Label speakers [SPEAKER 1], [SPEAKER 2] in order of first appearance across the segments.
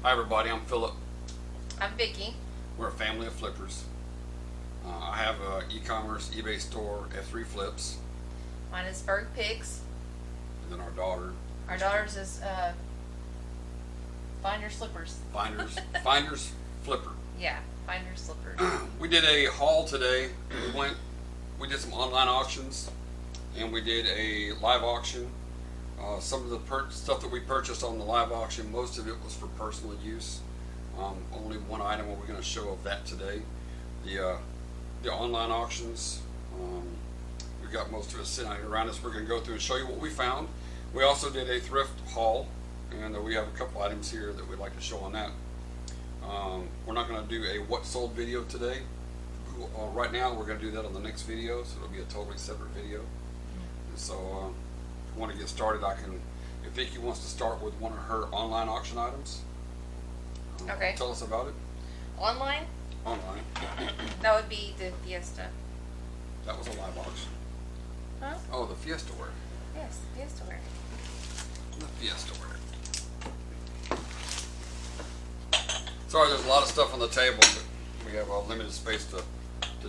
[SPEAKER 1] Hi everybody, I'm Philip.
[SPEAKER 2] I'm Vicky.
[SPEAKER 1] We're a family of flippers. I have an e-commerce eBay store, F3 Flips,
[SPEAKER 2] Mine is Berg Picks.
[SPEAKER 1] and then our daughter,
[SPEAKER 2] Our daughter's is Finder Slippers.
[SPEAKER 1] Finders Flipper.
[SPEAKER 2] Yeah, Finder Slippers.
[SPEAKER 1] We did a haul today. We did some online auctions, and we did a live auction. Some of the stuff that we purchased on the live auction, most of it was for personal use. Only one item we're going to show of that today. The online auctions, we've got most of it sitting around us. We're going to go through and show you what we found. We also did a thrift haul, and we have a couple items here that we'd like to show on that. We're not going to do a what sold video today. Right now we're going to do that on the next video, so it'll be a totally separate video. And so if you want to get started, if Vicky wants to start with one of her online auction items.
[SPEAKER 2] Okay.
[SPEAKER 1] Tell us about it.
[SPEAKER 2] Online?
[SPEAKER 1] Online.
[SPEAKER 2] That would be the Fiesta.
[SPEAKER 1] That was a live auction.
[SPEAKER 2] Huh?
[SPEAKER 1] Oh, the Fiesta wear.
[SPEAKER 2] Yes, Fiesta wear.
[SPEAKER 1] The Fiesta wear. Sorry, there's a lot of stuff on the table, but we have a limited space to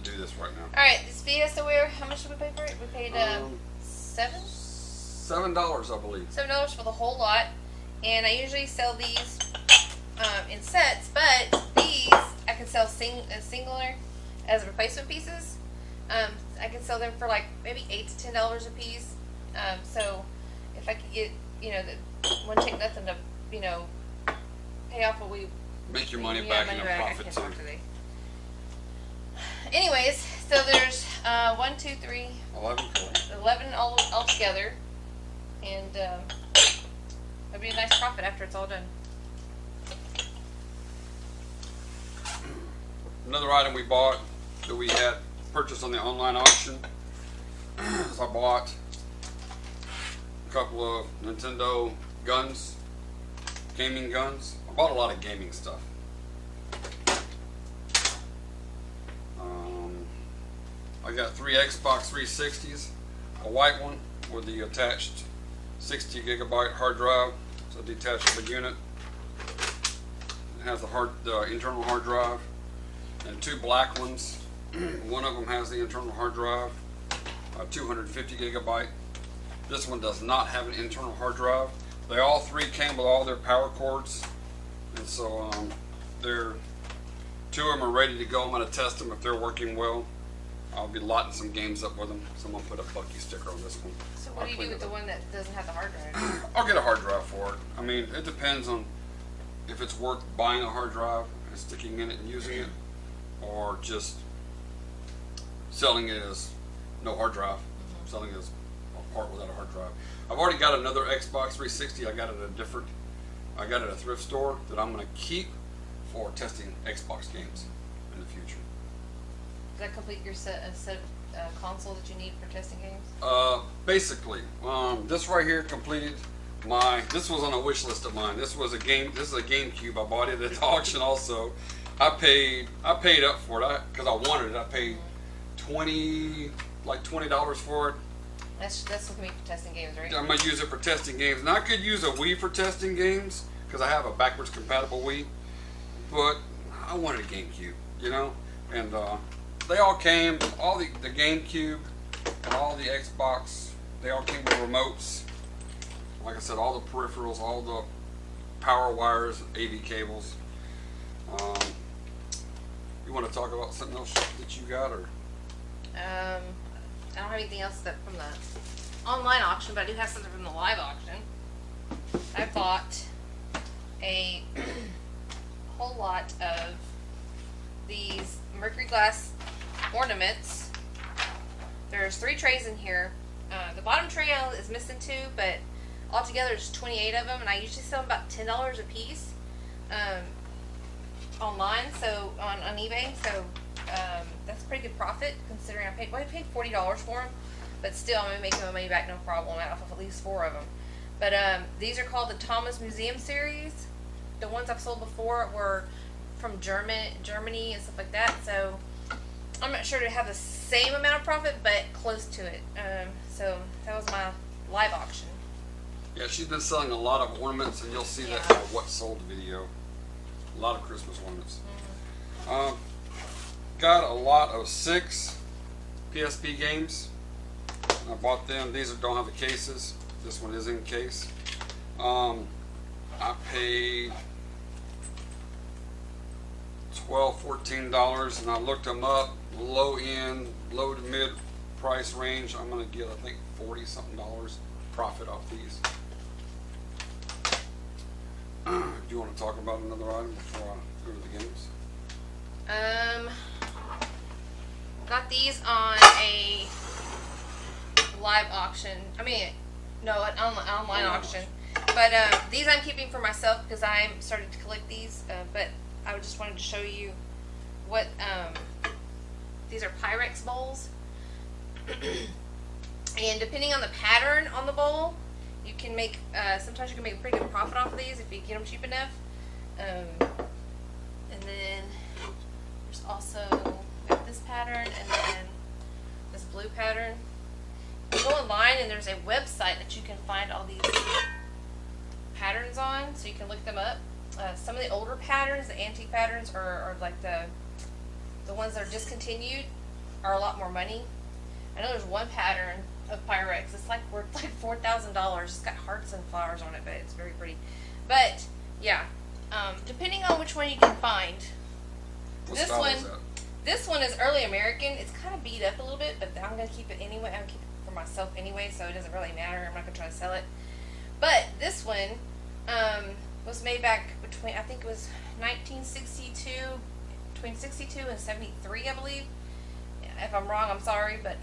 [SPEAKER 1] do this right now.
[SPEAKER 2] Alright, this Fiesta wear, how much did we pay for it? We paid $7?
[SPEAKER 1] $7, I believe.
[SPEAKER 2] $7 for the whole lot. And I usually sell these in sets, but these I can sell singular as replacement pieces. I can sell them for like maybe $8 to $10 a piece. So if I could get, wouldn't take nothing to, pay off what we
[SPEAKER 1] Make your money back and a profit too.
[SPEAKER 2] Anyways, so there's 1, 2, 3,
[SPEAKER 1] 11 colors.
[SPEAKER 2] 11 all together, and it'll be a nice profit after it's all done.
[SPEAKER 1] Another item we bought that we had purchased on the online auction is I bought a couple of Nintendo guns, gaming guns. I bought a lot of gaming stuff. I got 3 Xbox 360s, a white one with the attached 60 gigabyte hard drive. It's a detachable unit. It has the internal hard drive, and 2 black ones. One of them has the internal hard drive, 250 gigabyte. This one does not have an internal hard drive. They all 3 came with all their power cords, and so 2 of them are ready to go. I'm going to test them if they're working well. I'll be lotting some games up with them. Someone put a Bucky sticker on this one.
[SPEAKER 2] So what do you do with the one that doesn't have the hard drive?
[SPEAKER 1] I'll get a hard drive for it. I mean, it depends on if it's worth buying a hard drive and sticking in it and using it, or just selling it as no hard drive. Selling it as a part without a hard drive. I've already got another Xbox 360. I got it at a thrift store that I'm going to keep for testing Xbox games in the future.
[SPEAKER 2] Does that complete your console that you need for testing games?
[SPEAKER 1] Basically, this right here completed this was on a wish list of mine. This is a GameCube. I bought it at the auction also. I paid up for it because I wanted it. I paid $20 for it.
[SPEAKER 2] That's gonna be for testing games, right?
[SPEAKER 1] I'm gonna use it for testing games, and I could use a Wii for testing games because I have a backwards compatible Wii. But I wanted a GameCube, and they all came, all the GameCube and all the Xbox, they all came with remotes. Like I said, all the peripherals, all the power wires, AV cables. You want to talk about something else that you got, or?
[SPEAKER 2] I don't have anything else from the online auction, but I do have something from the live auction. I bought a whole lot of these mercury glass ornaments. There's 3 trays in here. The bottom tray is missing 2, but altogether there's 28 of them, and I usually sell them about $10 a piece online, so on eBay. So that's a pretty good profit considering I paid $40 for them, but still I'm gonna make my money back no problem out of at least 4 of them. But these are called the Thomas Museum series. The ones I've sold before were from Germany and stuff like that. So I'm not sure to have the same amount of profit, but close to it. So that was my live auction.
[SPEAKER 1] Yeah, she's been selling a lot of ornaments, and you'll see that
[SPEAKER 2] Yeah.
[SPEAKER 1] in the what sold video. A lot of Christmas ornaments. Got a lot of 6 PSP games. I bought them. These don't have the cases. This one is in case. I paid $12–14, and I looked them up. Low end, low to mid price range. I'm gonna get, I think, $40-something profit off these. Do you want to talk about another item before I go to the games?
[SPEAKER 2] Got these on a live auction. I mean, no, an online auction. But these I'm keeping for myself because I'm starting to collect these. But I just wanted to show you what these are. Pyrex bowls, and depending on the pattern on the bowl, you can make. Sometimes you can make a pretty good profit off of these if you get them cheap enough. And then there's also this pattern and then this blue pattern. You go online and there's a website that you can find all these patterns on, so you can look them up. Some of the older patterns, the antique patterns, are like the ones that are discontinued, are a lot more money. I know there's one pattern of Pyrex. It's like worth like $4,000. It's got hearts and flowers on it, but it's very pretty. But yeah, depending on which one you can find.
[SPEAKER 1] What
[SPEAKER 2] This
[SPEAKER 1] style
[SPEAKER 2] one,
[SPEAKER 1] is that?
[SPEAKER 2] this one is early American. It's kind of beat up a little bit, but I'm gonna keep it anyway. I'm gonna keep it for myself anyway, so it doesn't really matter. I'm not gonna try to sell it. But this one was made back between, I think it was 1962, between 62 and 73, I believe. If I'm wrong, I'm sorry, but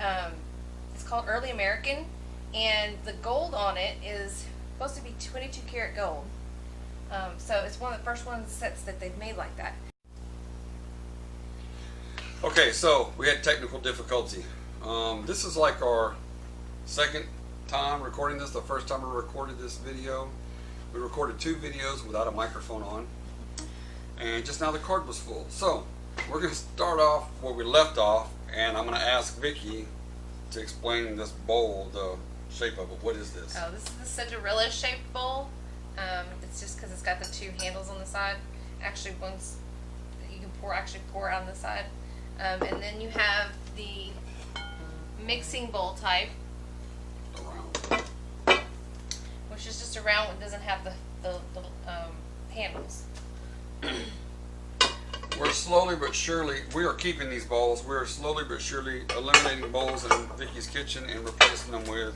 [SPEAKER 2] it's called Early American, and the gold on it is supposed to be 22 karat gold. So it's one of the first sets that they've made like that.
[SPEAKER 1] Okay, so we had technical difficulty. This is like our second time recording this. The first time we recorded this video, we recorded 2 videos without a microphone on, and just now the card was full. So we're going to start off where we left off, and I'm going to ask Vicki to explain this bowl, the shape of it. What is this?
[SPEAKER 2] Oh, this is the Cinderella shaped bowl. It's just because it's got the 2 handles on the side. Actually, one's that you can pour out on the side. And then you have the mixing bowl type,
[SPEAKER 1] Around.
[SPEAKER 2] which is just a round one, doesn't have the handles.
[SPEAKER 1] We're slowly but surely, we are keeping these bowls. We're slowly but surely eliminating bowls in Vicki's kitchen and replacing them with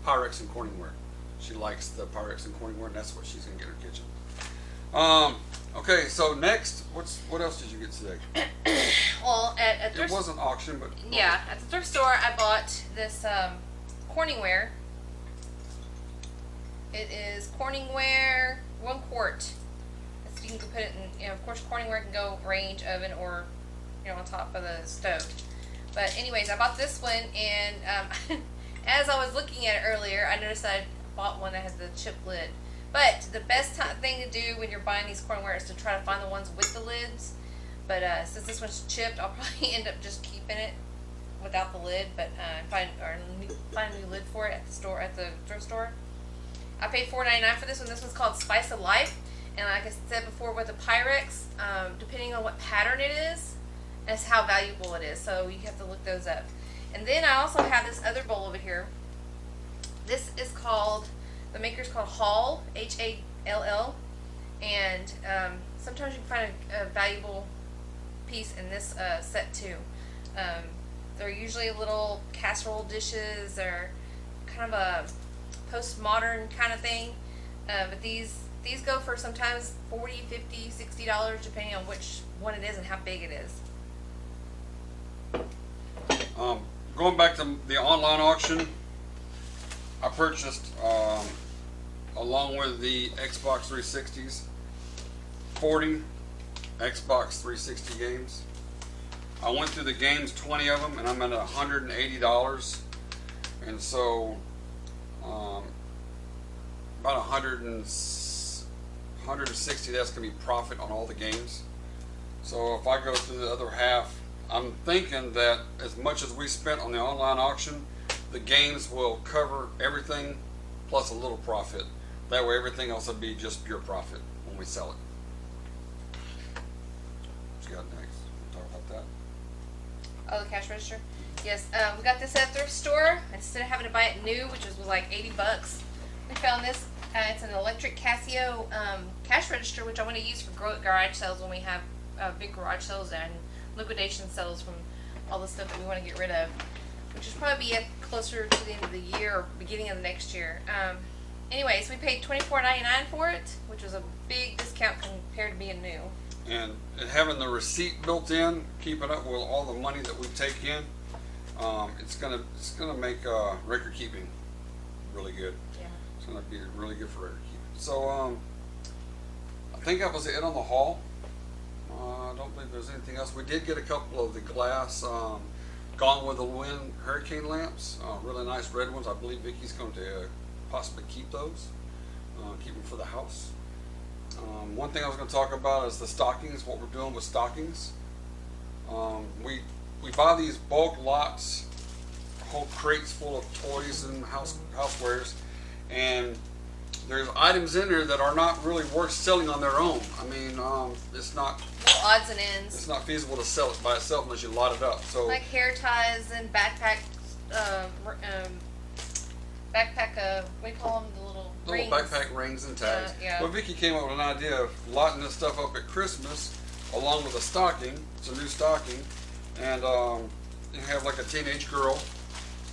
[SPEAKER 1] Pyrex and Corningware. She likes the Pyrex and Corningware, and that's what she's going to get in her kitchen. Okay, so next, what else did you get today?
[SPEAKER 2] Well, at
[SPEAKER 1] It
[SPEAKER 2] thrift,
[SPEAKER 1] wasn't auction, but
[SPEAKER 2] yeah, at the thrift store, I bought this Corningware. It is Corningware 1 quart. So you can put it in, of course, Corningware can go range, oven, or on top of the stove. But anyways, I bought this one, and as I was looking at it earlier, I noticed I bought one that has the chip lid. But the best thing to do when you're buying these Corningware is to try to find the ones with the lids. But since this one's chipped, I'll probably end up just keeping it without the lid. But find a new lid for it at the store, at the thrift store. I paid $4.99 for this one. This one's called Spice of Life, and like I said before, with the Pyrex, depending on what pattern it is, that's how valuable it is. So you have to look those up. And then I also have this other bowl over here. This is called, the maker's called Hall, Hall, and sometimes you can find a valuable piece in this set too. They're usually little casserole dishes or kind of a postmodern kind of thing, but these go for sometimes $40, $50, $60 depending on which one it is and how big it is.
[SPEAKER 1] going back to the online auction, I purchased, along with the Xbox 360s, 40 Xbox 360 games. I went through the games, 20 of them, and I'm at $180. And so, about 160, that's going to be profit on all the games. So if I go through the other half, I'm thinking that as much as we spent on the online auction, the games will cover everything plus a little profit. That way everything else will be just pure profit when we sell it. you got next? Talk about that.
[SPEAKER 2] Oh, the cash register? Yes, we got this at a thrift store. Instead of having to buy it new, which was like 80 bucks, we found this. It's an electric Casio cash register, which I want to use for garage sales when we have big garage sales and liquidation sales from all the stuff that we want to get rid of, which is probably be closer to the end of the year or beginning of the next year. Anyways, we paid $24.99 for it, which was a big discount compared to being new.
[SPEAKER 1] And having the receipt built in, keeping up with all the money that we take in, it's gonna make record keeping really good.
[SPEAKER 2] Yeah.
[SPEAKER 1] It's gonna be really good for record keeping. So I think that was it on the haul. I don't believe there's anything else. We did get a couple of the glass Gone with the Wind hurricane lamps, really nice red ones. I believe Vicky's going to possibly keep those, keep them for the house. One thing I was going to talk about is the stockings, what we're doing with stockings. We buy these bulk lots, whole crates full of toys and housewares, and there's items in there that are not really worth selling on their own. I mean, it's not
[SPEAKER 2] Little odds and ends.
[SPEAKER 1] it's not feasible to sell it by itself unless you lot it up. So
[SPEAKER 2] Like hair ties and backpack, what do you call them? The little rings.
[SPEAKER 1] backpack rings and tags.
[SPEAKER 2] Yeah.
[SPEAKER 1] Well, Vicky came up with an idea of lotting this stuff up at Christmas, along with a stocking. It's a new stocking, and you have like a teenage girl.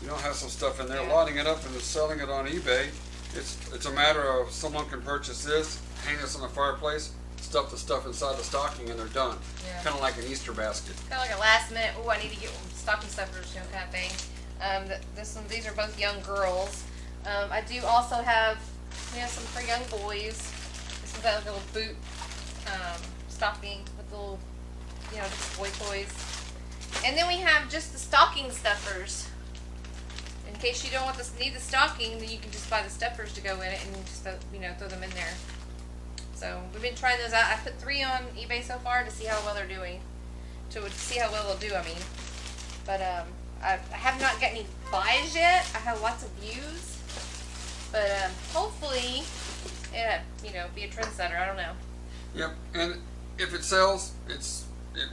[SPEAKER 1] You don't have some stuff in there,
[SPEAKER 2] Yeah.
[SPEAKER 1] lotting it up and selling it on eBay. It's a matter of someone can purchase this, hang this on the fireplace, stuff the stuff inside the stocking, and they're done.
[SPEAKER 2] Yeah.
[SPEAKER 1] Kind of like an Easter basket.
[SPEAKER 2] Kind of like a last minute, oh, I need to get stocking stuffers, kind of thing. These are both young girls. I do also have, some for young boys. This is like a little boot stocking with little, just boy toys. And then we have just the stocking stuffers. In case you don't need the stocking, then you can just buy the stuffers to go in it and just throw them in there. So we've been trying those out. I put 3 on eBay so far to see how well they're doing. To see how well they'll do, I mean. But I have not got any buys yet. I have lots of views. But hopefully, be a trendsetter. I don't know.
[SPEAKER 1] Yep, and if it sells, it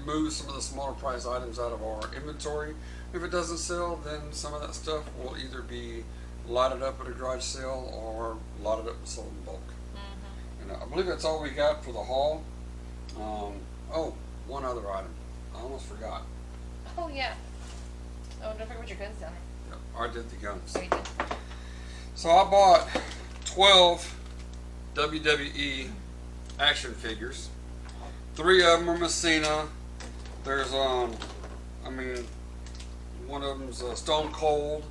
[SPEAKER 1] moves some of the smaller price items out of our inventory. If it doesn't sell, then some of that stuff will either be lotted up at a garage sale or lotted up and sold in bulk.
[SPEAKER 2] Mm-hmm.
[SPEAKER 1] And I believe that's all we got for the haul. One other item. I almost forgot.
[SPEAKER 2] Oh, yeah. Oh, don't forget what your gun's down
[SPEAKER 1] Yep, I did the guns.
[SPEAKER 2] there. Oh, you did.
[SPEAKER 1] So I bought 12 WWE action figures. 3 of them are Messina. There's one of them's Stone Cold,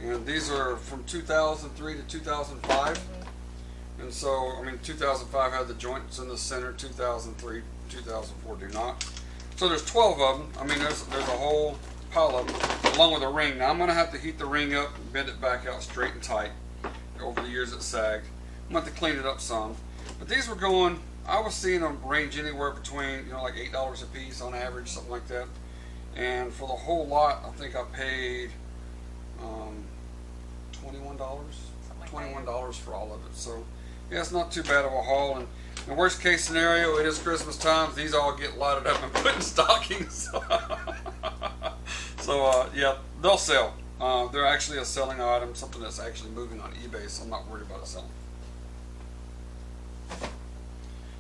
[SPEAKER 1] and these are from 2003 to 2005.
[SPEAKER 2] Mm-hmm.
[SPEAKER 1] And so 2005 had the joints in the center. 2003, 2004 do not. So there's 12 of them. There's a whole pile of them, along with a ring. Now I'm gonna have to heat the ring up and bend it back out straight and tight. Over the years it sagged. I'm gonna have to clean it up some. But these were going, I was seeing them range anywhere between, like $8 a piece on average, something like that. And for the whole lot, I think I paid $21. $21 for all of it. So yeah, it's not too bad of a haul. And in the worst case scenario, it is Christmas time. These all get lighted up and put in stockings. So yeah, they'll sell. They're actually a selling item, something that's actually moving on eBay, so I'm not worried about it selling.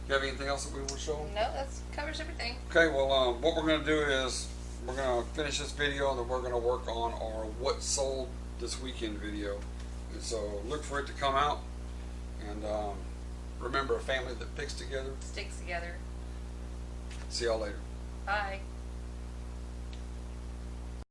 [SPEAKER 1] You have anything else that we want to show them?
[SPEAKER 2] No, that covers everything.
[SPEAKER 1] Okay, well, what we're going to do is we're going to finish this video, and then we're going to work on our what sold this weekend video. And so look for it to come out. And remember, a family that picks together
[SPEAKER 2] Sticks together.
[SPEAKER 1] See y'all later.
[SPEAKER 2] Bye.